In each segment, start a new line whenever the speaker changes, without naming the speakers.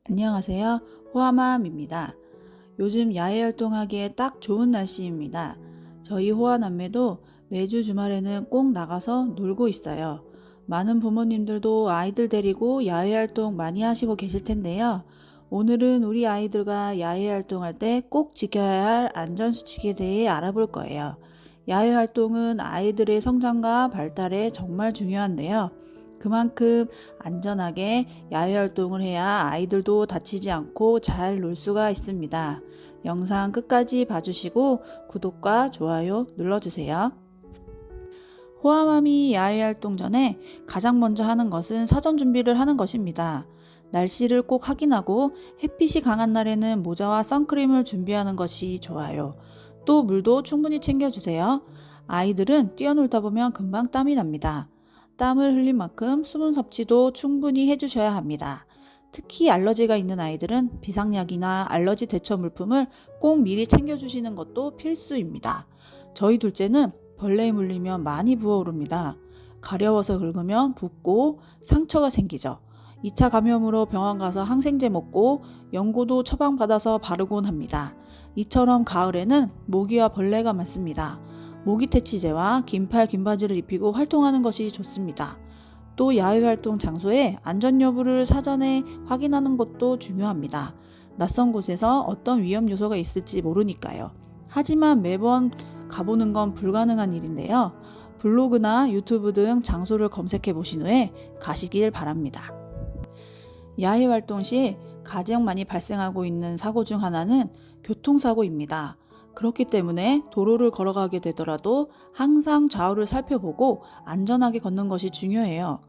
안녕하세요. 호아맘입니다. 요즘 야외 활동하기에 딱 좋은 날씨입니다. 저희 호아남매도 매주 주말에는 꼭 나가서 놀고 있어요. 많은 부모님들도 아이들 데리고 야외 활동 많이 하시고 계실 텐데요. 오늘은 우리 아이들과 야외 활동할 때 꼭 지켜야 할 안전수칙에 대해 알아볼 거예요. 야외 활동은 아이들의 성장과 발달에 정말 중요한데요. 그만큼 안전하게 야외 활동을 해야 아이들도 다치지 않고 잘 놀 수가 있습니다. 영상 끝까지 봐주시고 구독과 좋아요 눌러주세요. 호아맘이 야외 활동 전에 가장 먼저 하는 것은 사전 준비를 하는 것입니다. 날씨를 꼭 확인하고 햇빛이 강한 날에는 모자와 선크림을 준비하는 것이 좋아요. 또 물도 충분히 챙겨주세요. 아이들은 뛰어놀다 보면 금방 땀이 납니다. 땀을 흘린 만큼 수분 섭취도 충분히 해주셔야 합니다. 특히 알러지가 있는 아이들은 비상약이나 알러지 대처 물품을 꼭 미리 챙겨주시는 것도 필수입니다. 저희 둘째는 벌레에 물리면 많이 부어오릅니다. 가려워서 긁으면 붓고 상처가 생기죠. 2차 감염으로 병원 가서 항생제 먹고 연고도 처방받아서 바르곤 합니다. 이처럼 가을에는 모기와 벌레가 많습니다. 모기 퇴치제와 긴팔 긴바지를 입히고 활동하는 것이 좋습니다. 또 야외 활동 장소의 안전 여부를 사전에 확인하는 것도 중요합니다. 낯선 곳에서 어떤 위험 요소가 있을지 모르니까요. 하지만 매번 가보는 건 불가능한 일인데요. 블로그나 유튜브 등 장소를 검색해 보신 후에 가시길 바랍니다. 야외 활동 시 가장 많이 발생하고 있는 사고 중 하나는 교통사고입니다. 그렇기 때문에 도로를 걸어가게 되더라도 항상 좌우를 살펴보고 안전하게 걷는 것이 중요해요.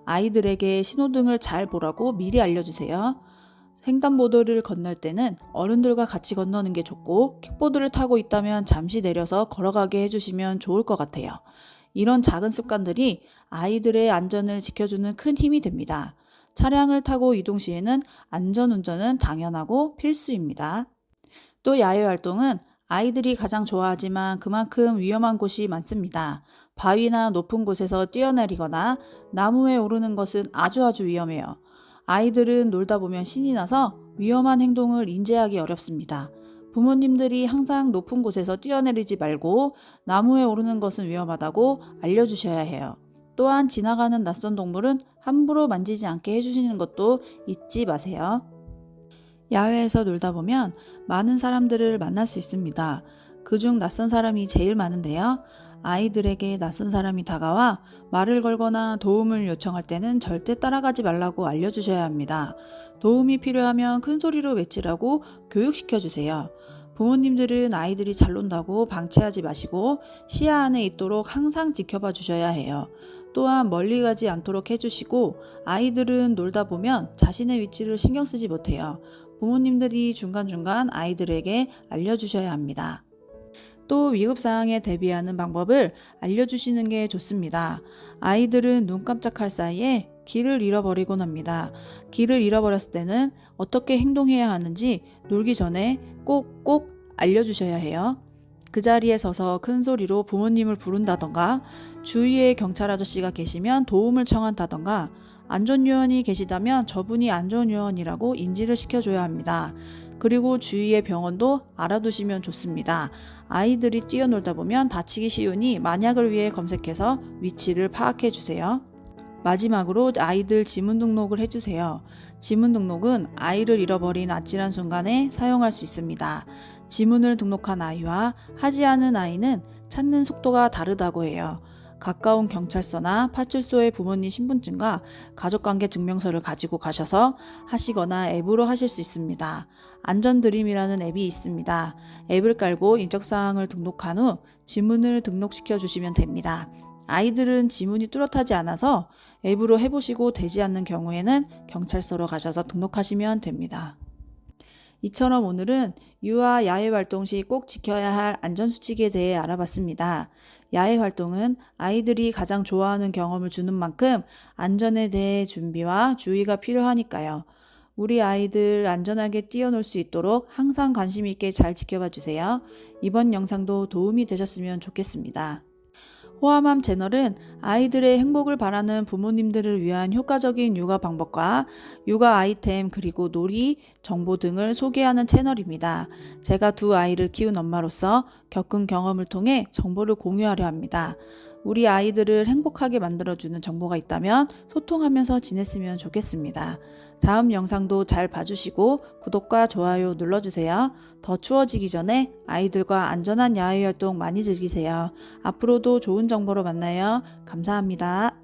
아이들에게 신호등을 잘 보라고 미리 알려주세요. 횡단보도를 건널 때는 어른들과 같이 건너는 게 좋고 킥보드를 타고 있다면 잠시 내려서 걸어가게 해주시면 좋을 것 같아요. 이런 작은 습관들이 아이들의 안전을 지켜주는 큰 힘이 됩니다. 차량을 타고 이동 시에는 안전운전은 당연하고 필수입니다. 또 야외 활동은 아이들이 가장 좋아하지만 그만큼 위험한 곳이 많습니다. 바위나 높은 곳에서 뛰어내리거나 나무에 오르는 것은 아주 위험해요. 아이들은 놀다 보면 신이 나서 위험한 행동을 인지하기 어렵습니다. 부모님들이 항상 높은 곳에서 뛰어내리지 말고 나무에 오르는 것은 위험하다고 알려주셔야 해요. 또한 지나가는 낯선 동물은 함부로 만지지 않게 해주시는 것도 잊지 마세요. 야외에서 놀다 보면 많은 사람들을 만날 수 있습니다. 그중 낯선 사람이 제일 많은데요. 아이들에게 낯선 사람이 다가와 말을 걸거나 도움을 요청할 때는 절대 따라가지 말라고 알려주셔야 합니다. 도움이 필요하면 큰 소리로 외치라고 교육시켜 주세요. 부모님들은 아이들이 잘 논다고 방치하지 마시고 시야 안에 있도록 항상 지켜봐 주셔야 해요. 또한 멀리 가지 않도록 해주시고 아이들은 놀다 보면 자신의 위치를 신경 쓰지 못해요. 부모님들이 중간중간 아이들에게 알려주셔야 합니다. 또 위급 상황에 대비하는 방법을 알려주시는 게 좋습니다. 아이들은 눈 깜짝할 사이에 길을 잃어버리곤 합니다. 길을 잃어버렸을 때는 어떻게 행동해야 하는지 놀기 전에 꼭 알려주셔야 해요. 그 자리에 서서 큰 소리로 부모님을 부른다던가 주위에 경찰 아저씨가 계시면 도움을 청한다던가 안전요원이 계시다면 저분이 안전요원이라고 인지를 시켜줘야 합니다. 그리고 주위의 병원도 알아두시면 좋습니다. 아이들이 뛰어놀다 보면 다치기 쉬우니 만약을 위해 검색해서 위치를 파악해 주세요. 마지막으로 아이들 지문 등록을 해주세요. 지문 등록은 아이를 잃어버린 아찔한 순간에 사용할 수 있습니다. 지문을 등록한 아이와 하지 않은 아이는 찾는 속도가 다르다고 해요. 가까운 경찰서나 파출소의 부모님 신분증과 가족관계 증명서를 가지고 가셔서 하시거나 앱으로 하실 수 있습니다. 안전드림이라는 앱이 있습니다. 앱을 깔고 인적사항을 등록한 후 지문을 등록시켜 주시면 됩니다. 아이들은 지문이 뚜렷하지 않아서 앱으로 해보시고 되지 않는 경우에는 경찰서로 가셔서 등록하시면 됩니다. 이처럼 오늘은 유아 야외 활동 시 꼭 지켜야 할 안전수칙에 대해 알아봤습니다. 야외 활동은 아이들이 가장 좋아하는 경험을 주는 만큼 안전에 대해 준비와 주의가 필요하니까요. 우리 아이들 안전하게 뛰어놀 수 있도록 항상 관심 있게 잘 지켜봐 주세요. 이번 영상도 도움이 되셨으면 좋겠습니다. 호아맘 채널은 아이들의 행복을 바라는 부모님들을 위한 효과적인 육아 방법과 육아 아이템 그리고 놀이, 정보 등을 소개하는 채널입니다. 제가 두 아이를 키운 엄마로서 겪은 경험을 통해 정보를 공유하려 합니다. 우리 아이들을 행복하게 만들어주는 정보가 있다면 소통하면서 지냈으면 좋겠습니다. 다음 영상도 잘 봐주시고 구독과 좋아요 눌러주세요. 더 추워지기 전에 아이들과 안전한 야외 활동 많이 즐기세요. 앞으로도 좋은 정보로 만나요. 감사합니다.